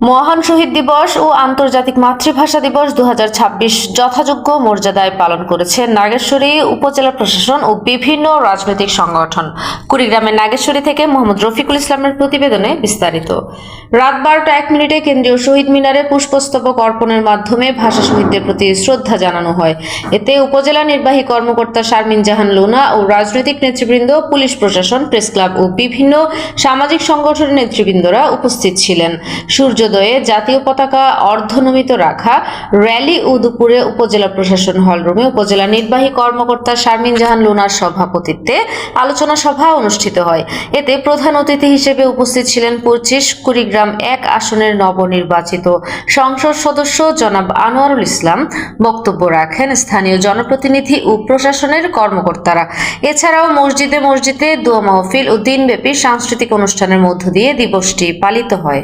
মহান শহীদ দিবস ও আন্তর্জাতিক মাতৃভাষা দিবস 2026 যথাযোগ্য মর্যাদায় পালন করেছে নাগেশ্বরী উপজেলা প্রশাসন ও বিভিন্ন রাজনৈতিক সংগঠন। কুড়িগ্রামের নাগেশ্বরী থেকে মোহাম্মদ রফিকুল ইসলামের প্রতিবেদনে বিস্তারিত। রাত 12:01 কেন্দ্রীয় শহীদ মিনারে পুষ্পস্তবক অর্পণের মাধ্যমে ভাষা শহীদদের প্রতি শ্রদ্ধা জানানো হয়। এতে উপজেলা নির্বাহী কর্মকর্তা শারমিন জাহান লুনা ও রাজনৈতিক নেতৃবৃন্দ, পুলিশ প্রশাসন, প্রেস ক্লাব ও বিভিন্ন সামাজিক সংগঠনের নেতৃবৃন্দরা উপস্থিত ছিলেন। সূর্যোদয়ে জাতীয় পতাকা অর্ধনমিত রাখা র্যালি ও দুপুরে উপজেলা প্রশাসন হলরুমে উপজেলা নির্বাহী কর্মকর্তা শারমিন জাহান লুনার সভাপতিত্বে আলোচনা সভা অনুষ্ঠিত হয়। এতে প্রধান অতিথি হিসেবে উপস্থিত ছিলেন 25 কুড়িগ্রাম 1 আসনের নবনির্বাচিত সংসদ সদস্য জনাব আনোয়ারুল ইসলাম। বক্তব্য রাখেন স্থানীয় জনপ্রতিনিধি ও প্রশাসনের কর্মকর্তারা। এছাড়াও মসজিদে মসজিদে দোয়া মাহফিল ও দিনব্যাপী সাংস্কৃতিক অনুষ্ঠানের মধ্য দিয়ে দিবসটি পালিত হয়।